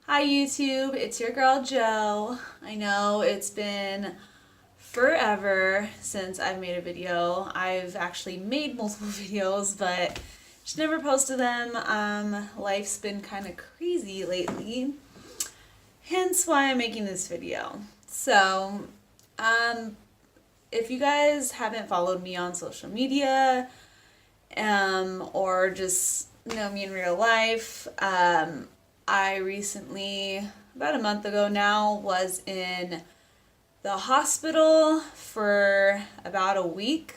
Hi YouTube, it's your girl Jo. I know it's been forever since I've made a video. I've actually made multiple videos, but just never posted them. Life's been kind of crazy lately, hence why I'm making this video. So, if you guys haven't followed me on social media, or just know me in real life, I recently, about a month ago now, was in the hospital for about a week.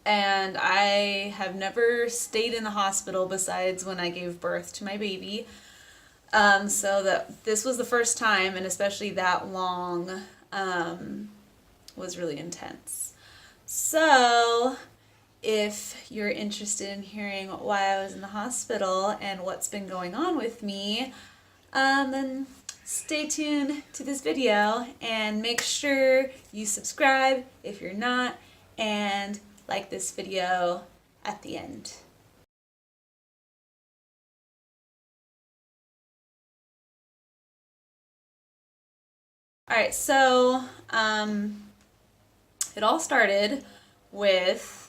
And I have never stayed in the hospital besides when I gave birth to my baby. So that this was the first time, and especially that long, was really intense. So if you're interested in hearing why I was in the hospital and what's been going on with me, then stay tuned to this video and make sure you subscribe if you're not, and like this video at the end. Alright, so it all started with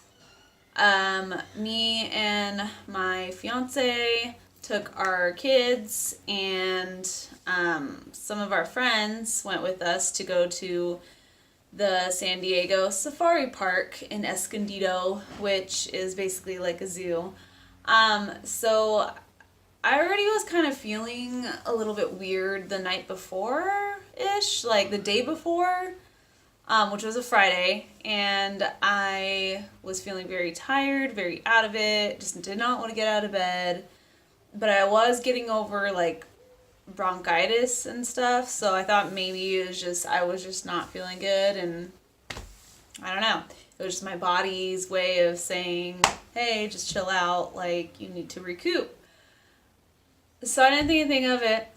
me and my fiance took our kids, and some of our friends went with us to go to the San Diego Safari Park in Escondido, which is basically like a zoo. So I already was kind of feeling a little bit weird the night before-ish, like the day before, which was a Friday, and I was feeling very tired, very out of it, just did not want to get out of bed, but I was getting over like bronchitis and stuff, so I thought maybe it was just, I was just not feeling good, and I don't know, it was just my body's way of saying, hey, just chill out, like you need to recoup. So I didn't think anything of it,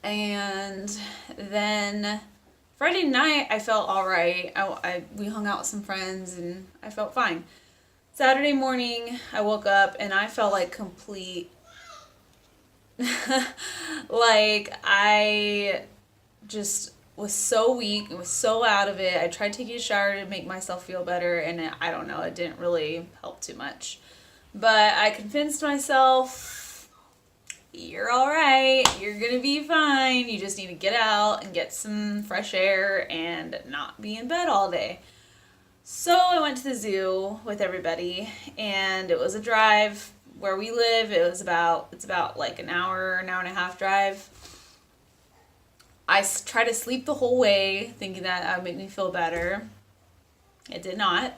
and then Friday night, I felt all right. We hung out with some friends, and I felt fine. Saturday morning, I woke up, and I felt like complete... like, I just was so weak, was so out of it. I tried taking a shower to make myself feel better, and I don't know, it didn't really help too much. But I convinced myself, you're alright, you're gonna be fine, you just need to get out and get some fresh air and not be in bed all day. So I went to the zoo with everybody, and it was a drive. Where we live, it's about like an hour and a half drive. I tried to sleep the whole way, thinking that would make me feel better. It did not.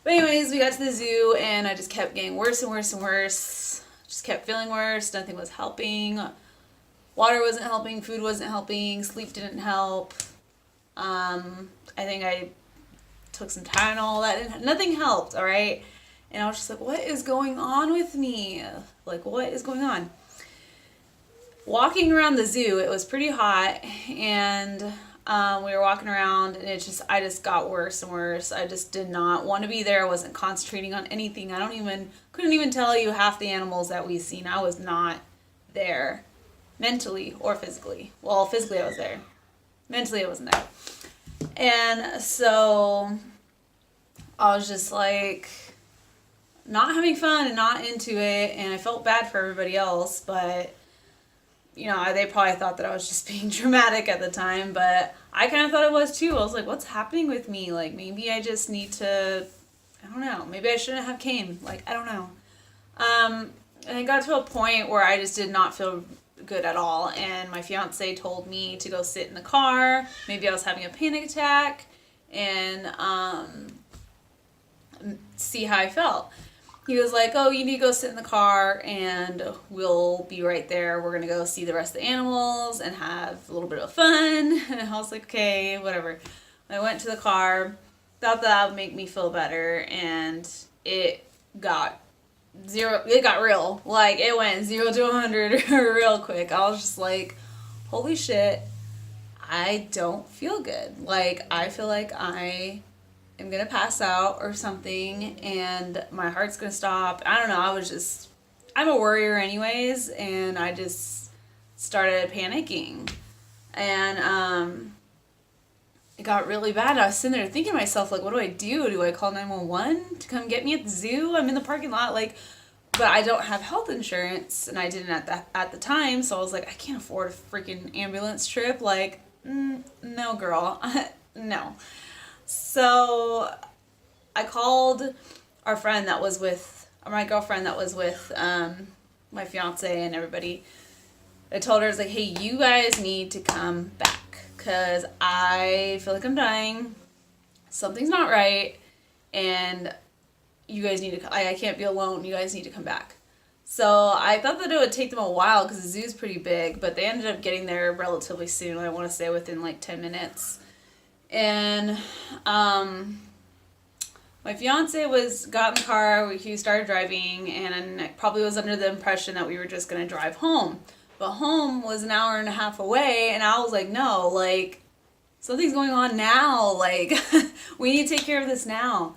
But anyways, we got to the zoo, and I just kept getting worse and worse and worse. Just kept feeling worse. Nothing was helping. Water wasn't helping. Food wasn't helping. Sleep didn't help. I think I took some Tylenol. Nothing helped, all right? And I was just like, what is going on with me? Like, what is going on? Walking around the zoo, it was pretty hot, and we were walking around, and I just got worse and worse. I just did not want to be there. I wasn't concentrating on anything. Couldn't even tell you half the animals that we've seen. I was not there, mentally or physically. Well, physically I was there. Mentally I wasn't there. And so I was just like not having fun and not into it, and I felt bad for everybody else, but you know, they probably thought that I was just being dramatic at the time, but I kind of thought it was too. I was like, what's happening with me? Like, maybe I just need to, I don't know, maybe I shouldn't have came. Like, I don't know. And it got to a point where I just did not feel good at all, and my fiance told me to go sit in the car. Maybe I was having a panic attack, and see how I felt. He was like, oh, you need to go sit in the car, and we'll be right there. We're going to go see the rest of the animals and have a little bit of fun. And I was like, okay, whatever. I went to the car, thought that would make me feel better, and it got real. Like, it went 0 to 100 real quick. I was just like, holy shit, I don't feel good. Like, I feel like I am gonna pass out or something, and my heart's gonna stop. I don't know, I'm a worrier anyways, and I started panicking. And it got really bad. I was sitting there thinking to myself, like, what do I do? Do I call 911 to come get me at the zoo? I'm in the parking lot, like, but I don't have health insurance, and I didn't at the time, so I was like, I can't afford a freaking ambulance trip. Like, no, girl. No. So I called our friend that was with, or my girlfriend that was with my fiance and everybody. I told her, I was like, hey, you guys need to come back because I feel like I'm dying. Something's not right, and you guys need to, I can't be alone. You guys need to come back. So I thought that it would take them a while because the zoo's pretty big, but they ended up getting there relatively soon. I want to say within like 10 minutes. And my fiance got in the car, he started driving, and probably was under the impression that we were just going to drive home. But home was an hour and a half away, and I was like, no, like, something's going on now. Like, we need to take care of this now.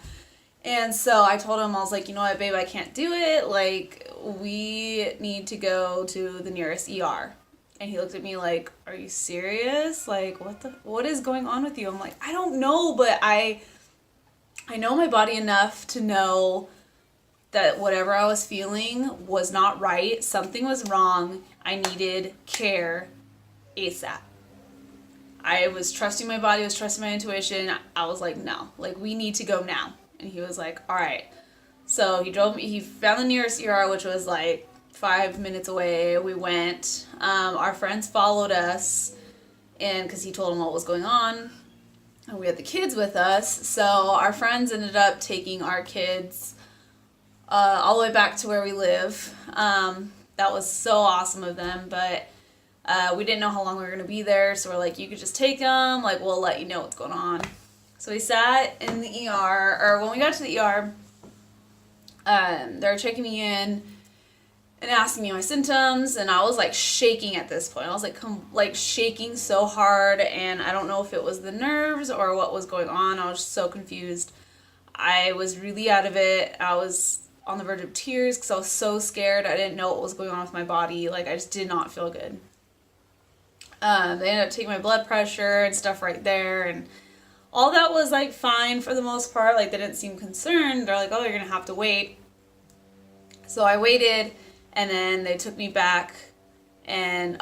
And so I told him, I was like, you know what, babe, I can't do it. Like, we need to go to the nearest ER. And he looked at me like, are you serious? Like, what is going on with you? I'm like, I don't know, but I know my body enough to know that whatever I was feeling was not right. Something was wrong. I needed care ASAP. I was trusting my body, I was trusting my intuition. I was like, no, like, we need to go now. And he was like, all right. So he found the nearest ER, which was like 5 minutes away. We went. Our friends followed us, and because he told them what was going on. And we had the kids with us. So our friends ended up taking our kids all the way back to where we live. That was so awesome of them, but we didn't know how long we were going to be there, so we're like, you could just take them, like, we'll let you know what's going on. So we sat in the ER, or when we got to the ER, they were checking me in and asking me my symptoms, and I was like shaking at this point. I was like shaking so hard, and I don't know if it was the nerves or what was going on. I was so confused. I was really out of it. I was on the verge of tears because I was so scared. I didn't know what was going on with my body. Like, I just did not feel good. They ended up taking my blood pressure and stuff right there, and all that was like fine for the most part. Like, they didn't seem concerned. They're like, oh, you're gonna have to wait. So I waited, and then they took me back, and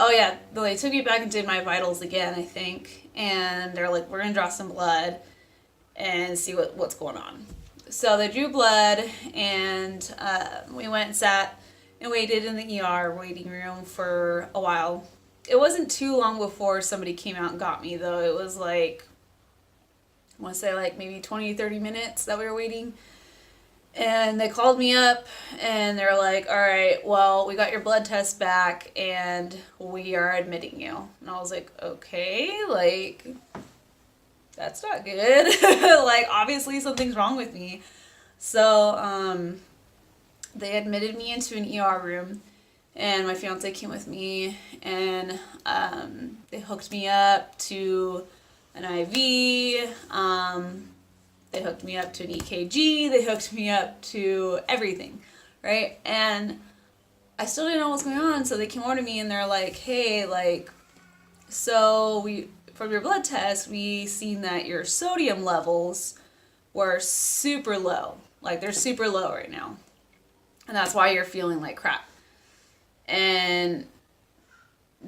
they took me back and did my vitals again, I think. And they're like, we're gonna draw some blood and see what's going on. So they drew blood, and we went and sat and waited in the ER waiting room for a while. It wasn't too long before somebody came out and got me, though. It was like, I want to say like maybe 20, 30 minutes that we were waiting. And they called me up, and they're like, all right, well, we got your blood test back, and we are admitting you. And I was like, okay, like, that's not good. Like, obviously something's wrong with me. So they admitted me into an ER room, and my fiance came with me, and they hooked me up to an IV. They hooked me up to an EKG. They hooked me up to everything, right? And I still didn't know what was going on, so they came over to me, and they're like, hey, like, so from your blood test, we seen that your sodium levels were super low. Like, they're super low right now. And that's why you're feeling like crap. And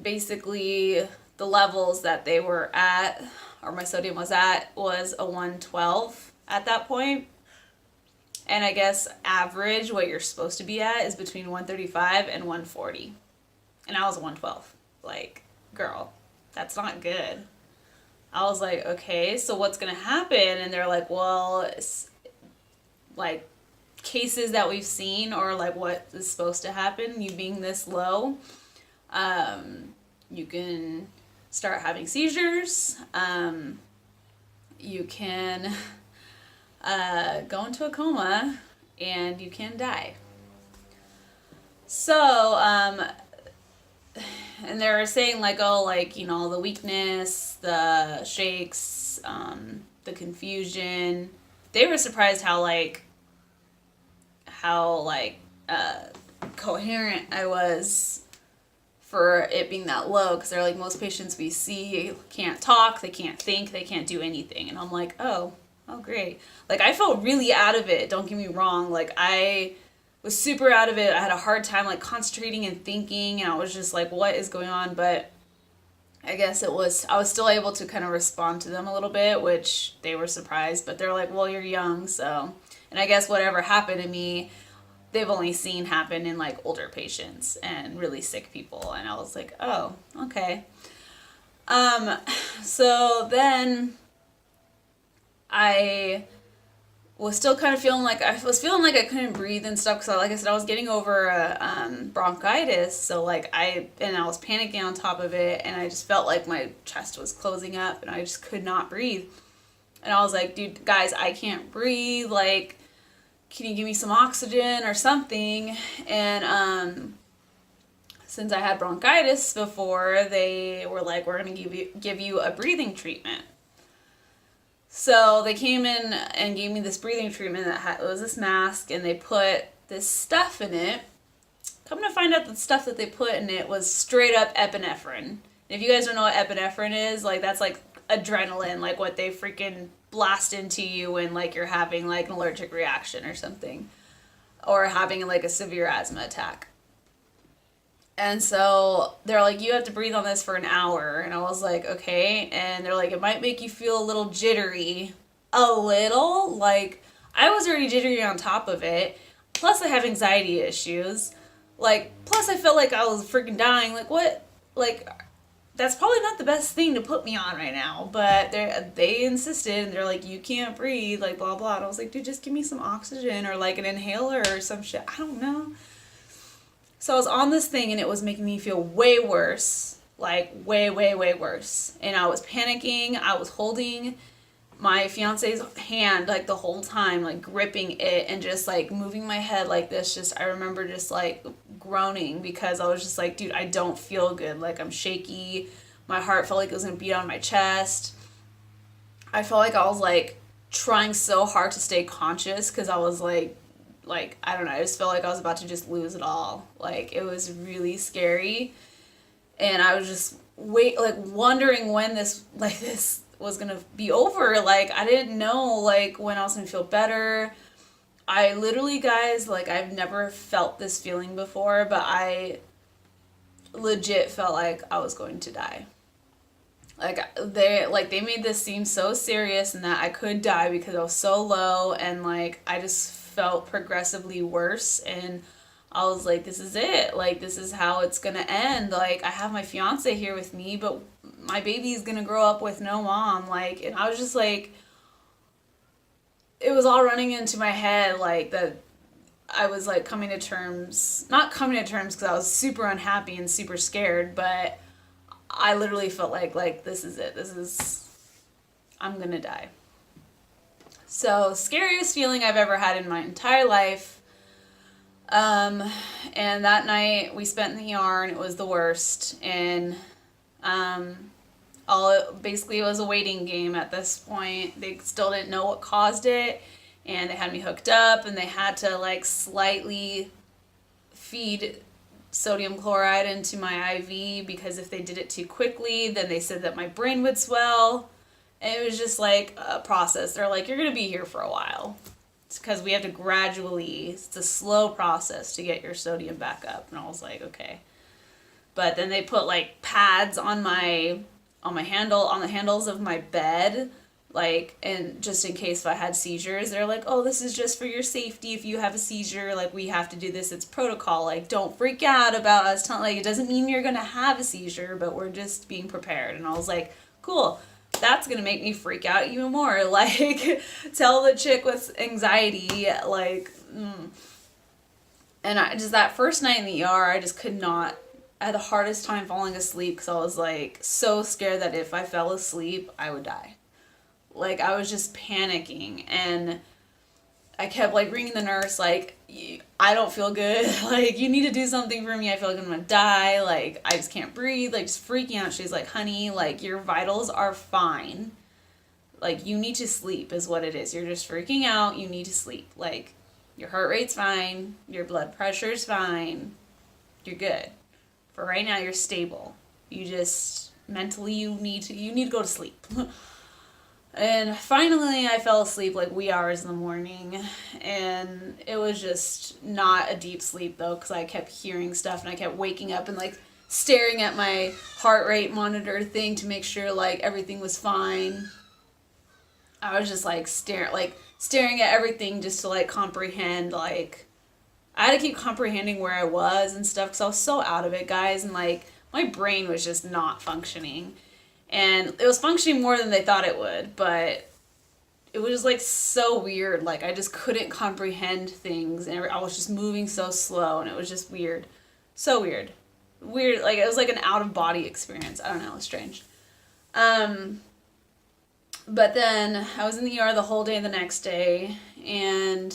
basically, the levels that they were at, or my sodium was at, was a 112 at that point. And I guess average, what you're supposed to be at, is between 135 and 140. And I was a 112. Like, girl, that's not good. I was like, okay, so what's going to happen? And they're like, well, it's like cases that we've seen, or like what is supposed to happen, you being this low, you can start having seizures, you can go into a coma, and you can die. So, and they were saying like, oh, like, you know, the weakness, the shakes, the confusion. They were surprised how coherent I was for it being that low, because they're like, most patients we see can't talk, they can't think, they can't do anything. And I'm like, oh great. Like, I felt really out of it, don't get me wrong. Like, I was super out of it. I had a hard time like concentrating and thinking, and I was just like, what is going on? But I guess I was still able to kind of respond to them a little bit, which they were surprised, but they're like, well, you're young, so. And I guess whatever happened to me, they've only seen happen in like older patients and really sick people. And I was like, oh, okay. So then I was still kind of feeling like I couldn't breathe and stuff, because like I said, I was getting over bronchitis, so like I was panicking on top of it, and I just felt like my chest was closing up and I just could not breathe. And I was like, dude, guys, I can't breathe, like, can you give me some oxygen or something? And since I had bronchitis before, they were like, we're gonna give you a breathing treatment. So they came in and gave me this breathing treatment it was this mask, and they put this stuff in it. Come to find out, the stuff that they put in it was straight up epinephrine. And if you guys don't know what epinephrine is, like, that's like adrenaline, like what they freaking blast into you when like you're having like an allergic reaction or something, or having like a severe asthma attack. And so they're like, you have to breathe on this for an hour. And I was like, okay. And they're like, it might make you feel a little jittery. A little? Like, I was already jittery on top of it. Plus, I have anxiety issues. Like, plus I felt like I was freaking dying. Like, what? Like, that's probably not the best thing to put me on right now. But they insisted, and they're like, you can't breathe, like, blah, blah. And I was like, dude, just give me some oxygen or like an inhaler or some shit. I don't know. So I was on this thing, and it was making me feel way worse, like way, way, way worse. And I was panicking. I was holding my fiance's hand like the whole time, like gripping it and just like moving my head like this. I remember just like groaning, because I was just like, dude, I don't feel good. Like, I'm shaky. My heart felt like it was gonna beat on my chest. I felt like I was like trying so hard to stay conscious, because I was like, I don't know, I just felt like I was about to just lose it all. Like, it was really scary. And I was just wondering when this was gonna be over. Like, I didn't know, like, when I was gonna feel better. I literally, guys, like, I've never felt this feeling before, but I legit felt like I was going to die. Like, they made this seem so serious, and that I could die because I was so low, and like, I just felt progressively worse. And I was like, this is it. Like, this is how it's gonna end. Like, I have my fiance here with me, but my baby's gonna grow up with no mom. Like, and I was just like, it was all running into my head, like, that I was like not coming to terms, because I was super unhappy and super scared, but I literally felt like this is it. I'm gonna die. So, scariest feeling I've ever had in my entire life. And that night we spent in the ER, and it was the worst. And basically it was a waiting game at this point. They still didn't know what caused it, and they had me hooked up, and they had to like slightly feed sodium chloride into my IV, because if they did it too quickly, then they said that my brain would swell. And it was just like a process. They're like, you're going to be here for a while. It's because we have to it's a slow process to get your sodium back up. And I was like, okay. But then they put like pads on the handles of my bed, like, and just in case if I had seizures. They're like, oh, this is just for your safety. If you have a seizure, like, we have to do this. It's protocol. Like, don't freak out about us. Like, it doesn't mean you're going to have a seizure, but we're just being prepared. And I was like, cool. That's gonna make me freak out even more. Like, tell the chick with anxiety, like, And that first night in the ER, I just could not. I had the hardest time falling asleep, because I was like so scared that if I fell asleep, I would die. Like, I was just panicking, and I kept like ringing the nurse, like, I don't feel good. Like, you need to do something for me. I feel like I'm gonna die. Like, I just can't breathe. Like, just freaking out. She's like, honey, like, your vitals are fine. Like, you need to sleep is what it is. You're just freaking out. You need to sleep. Like, your heart rate's fine. Your blood pressure's fine. You're good. but right now you're stable. You just mentally you need to go to sleep. And finally I fell asleep like wee hours in the morning, and it was just not a deep sleep though, because I kept hearing stuff and I kept waking up and like staring at my heart rate monitor thing to make sure like everything was fine. I was just like staring at everything just to like comprehend, like I had to keep comprehending where I was and stuff because I was so out of it, guys, and like my brain was just not functioning. And it was functioning more than they thought it would, but it was just like so weird. Like I just couldn't comprehend things, and I was just moving so slow, and it was just weird. So weird. Weird, like it was like an out of body experience. I don't know, it was strange. But then I was in the ER the whole day the next day, and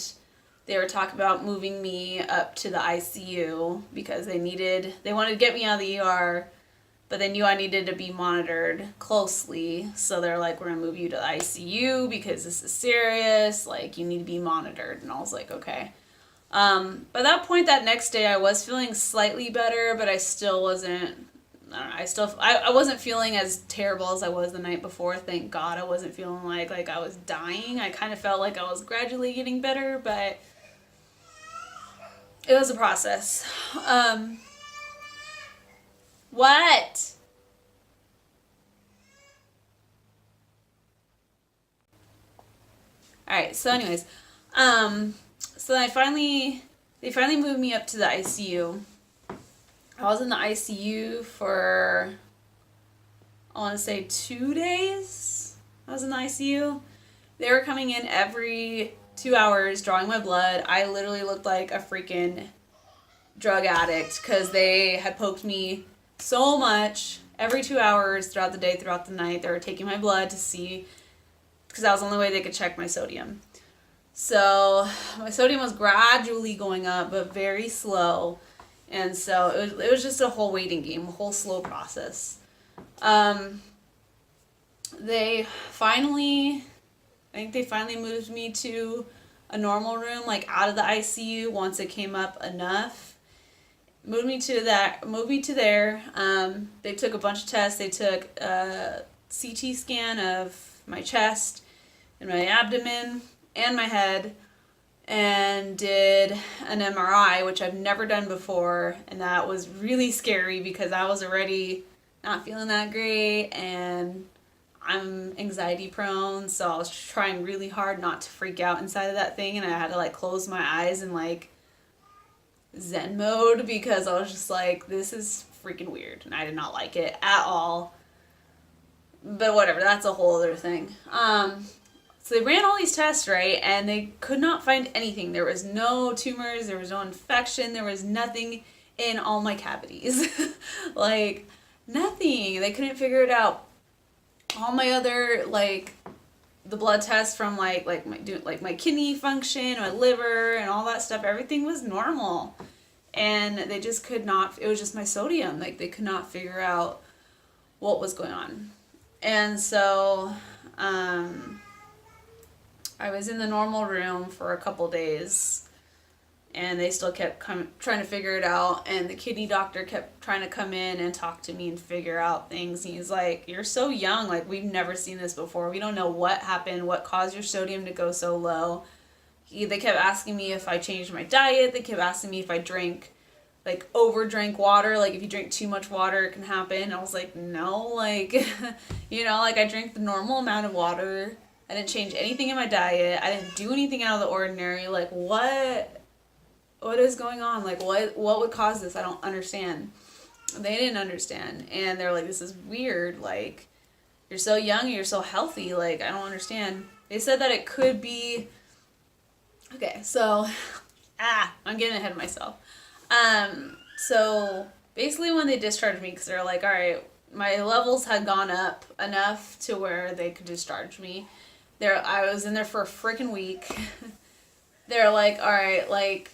they were talking about moving me up to the ICU because they wanted to get me out of the ER, but they knew I needed to be monitored closely. So they're like, we're going to move you to the ICU because this is serious. Like, you need to be monitored. And I was like, okay. By that point, that next day, I was feeling slightly better, but I still wasn't, I don't know, I wasn't feeling as terrible as I was the night before. Thank God I wasn't feeling like I was dying. I kind of felt like I was gradually getting better, but it was a process. What? Alright, so anyways, so they finally moved me up to the ICU. I was in the ICU for, I want to say 2 days. I was in the ICU. They were coming in every 2 hours, drawing my blood. I literally looked like a freaking drug addict because they had poked me so much every 2 hours throughout the day, throughout the night. They were taking my blood to see, because that was the only way they could check my sodium. So my sodium was gradually going up, but very slow. And so it was just a whole waiting game, a whole slow process. I think they finally moved me to a normal room, like out of the ICU once it came up enough. Moved me to there. They took a bunch of tests. They took a CT scan of my chest and my abdomen and my head, and did an MRI, which I've never done before, and that was really scary because I was already not feeling that great, and I'm anxiety prone, so I was trying really hard not to freak out inside of that thing, and I had to like close my eyes in like Zen mode because I was just like, this is freaking weird, and I did not like it at all. But whatever, that's a whole other thing. So they ran all these tests, right, and they could not find anything. There was no tumors, there was no infection, there was nothing in all my cavities. Like, nothing. They couldn't figure it out. All my other, like, the blood tests from, like my kidney function, my liver, and all that stuff, everything was normal. And they just could not, it was just my sodium. Like, they could not figure out what was going on. And so, I was in the normal room for a couple days, and they still kept trying to figure it out, and the kidney doctor kept trying to come in and talk to me and figure out things. And he's like, you're so young, like, we've never seen this before. We don't know what happened, what caused your sodium to go so low. They kept asking me if I changed my diet. They kept asking me if I overdrank water, like if you drink too much water, it can happen. I was like, no, like, I drink the normal amount of water. I didn't change anything in my diet. I didn't do anything out of the ordinary. Like, what is going on? Like, what would cause this? I don't understand. They didn't understand. And they're like, this is weird. Like, you're so young and you're so healthy. Like, I don't understand. They said that it could be... Okay, so... I'm getting ahead of myself. So, basically when they discharged me, because they're like, all right, my levels had gone up enough to where they could discharge me. I was in there for a freaking week. They're like, all right, like,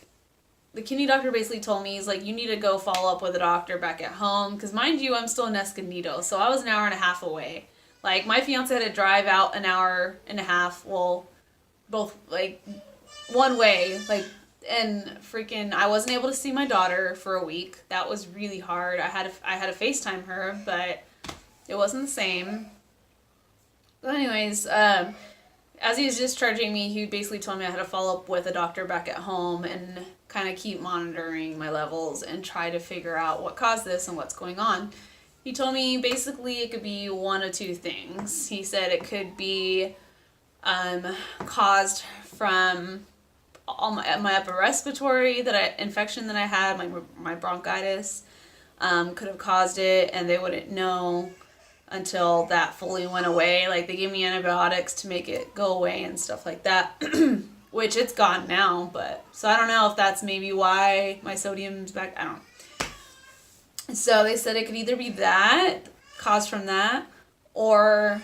the kidney doctor basically told me, he's like, you need to go follow up with a doctor back at home. Because mind you, I'm still in Escondido, so I was an hour and a half away. Like, my fiance had to drive out an hour and a half, well, both, like, one way, like, and freaking, I wasn't able to see my daughter for a week. That was really hard. I had to FaceTime her, but it wasn't the same. But anyways, as he was discharging me, he basically told me I had to follow up with a doctor back at home and kind of keep monitoring my levels and try to figure out what caused this and what's going on. He told me basically it could be one of two things. He said it could be caused from all my upper respiratory infection that I had, my bronchitis, could have caused it, and they wouldn't know until that fully went away. Like, they gave me antibiotics to make it go away and stuff like that, which it's gone now, but, so I don't know if that's maybe why my sodium's back, I don't know. So they said it could either be that, caused from that, or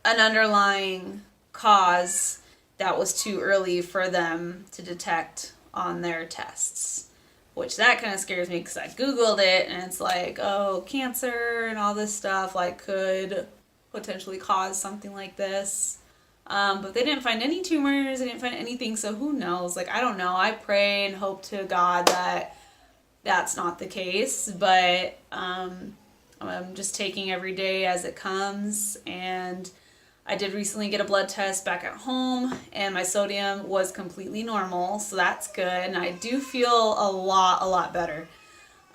an underlying cause that was too early for them to detect on their tests. Which that kind of scares me because I Googled it and it's like, oh, cancer and all this stuff like could potentially cause something like this. But they didn't find any tumors, they didn't find anything, so who knows? Like, I don't know. I pray and hope to God that that's not the case, but I'm just taking every day as it comes. And I did recently get a blood test back at home, and my sodium was completely normal, so that's good, and I do feel a lot better.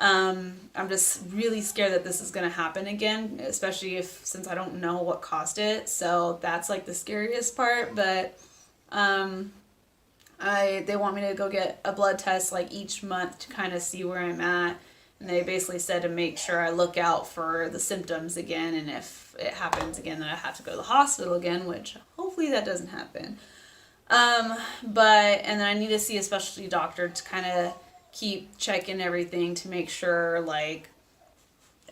I'm just really scared that this is going to happen again, especially since I don't know what caused it, so that's like the scariest part. But they want me to go get a blood test like each month to kind of see where I'm at. And they basically said to make sure I look out for the symptoms again, and if it happens again, then I have to go to the hospital again, which hopefully that doesn't happen. And then I need to see a specialty doctor to kind of keep checking everything to make sure, like,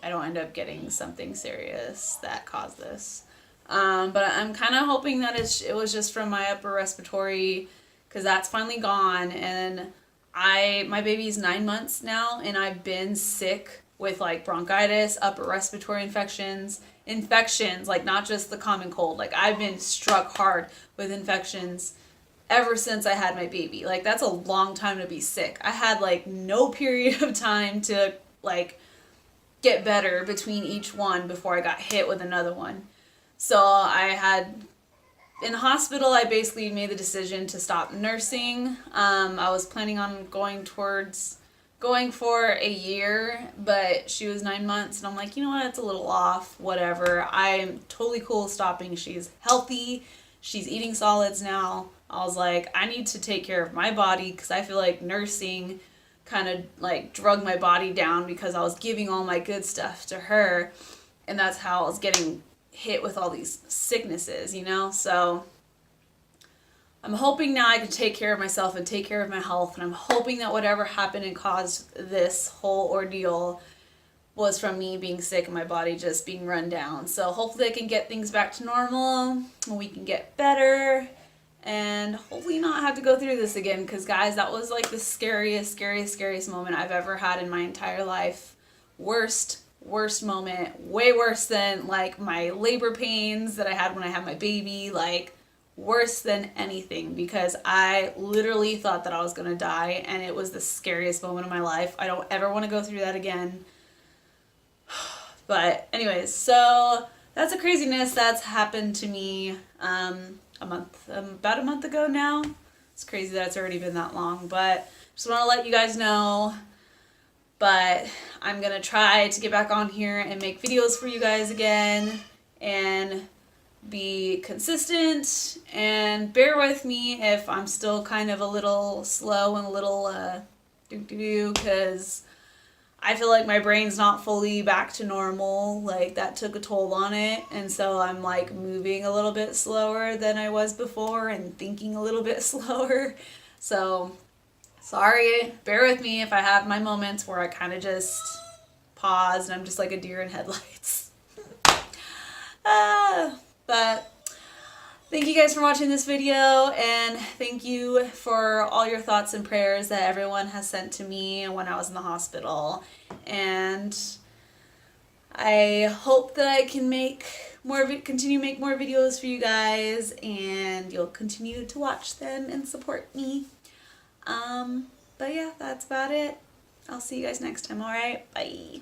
I don't end up getting something serious that caused this. But I'm kind of hoping that it was just from my upper respiratory, because that's finally gone, and my baby's 9 months now, and I've been sick with like bronchitis, upper respiratory infections, like not just the common cold. Like, I've been struck hard with infections ever since I had my baby. Like, that's a long time to be sick. I had like no period of time to like get better between each one before I got hit with another one. So in the hospital, I basically made the decision to stop nursing. I was planning on going for a year, but she was 9 months, and I'm like, you know what, it's a little off, whatever. I'm totally cool with stopping. She's healthy. She's eating solids now. I was like, I need to take care of my body, because I feel like nursing kind of like drug my body down because I was giving all my good stuff to her, and that's how I was getting hit with all these sicknesses, you know? So I'm hoping now I can take care of myself and take care of my health, and I'm hoping that whatever happened and caused this whole ordeal was from me being sick and my body just being run down. So hopefully I can get things back to normal and we can get better, and hopefully not have to go through this again, because guys, that was like the scariest moment I've ever had in my entire life. Worst moment, way worse than like my labor pains that I had when I had my baby, like worse than anything, because I literally thought that I was gonna die, and it was the scariest moment of my life. I don't ever want to go through that again. But anyways, so that's the craziness that's happened to me about a month ago now. It's crazy that it's already been that long, but just want to let you guys know. But I'm going to try to get back on here and make videos for you guys again and be consistent, and bear with me if I'm still kind of a little slow and a little because I feel like my brain's not fully back to normal. Like, that took a toll on it, and so I'm like moving a little bit slower than I was before and thinking a little bit slower. So sorry, bear with me if I have my moments where I kind of just pause and I'm just like a deer in headlights. But thank you guys for watching this video, and thank you for all your thoughts and prayers that everyone has sent to me when I was in the hospital. And I hope that I can continue to make more videos for you guys, and you'll continue to watch them and support me. But yeah, that's about it. I'll see you guys next time, alright? Bye.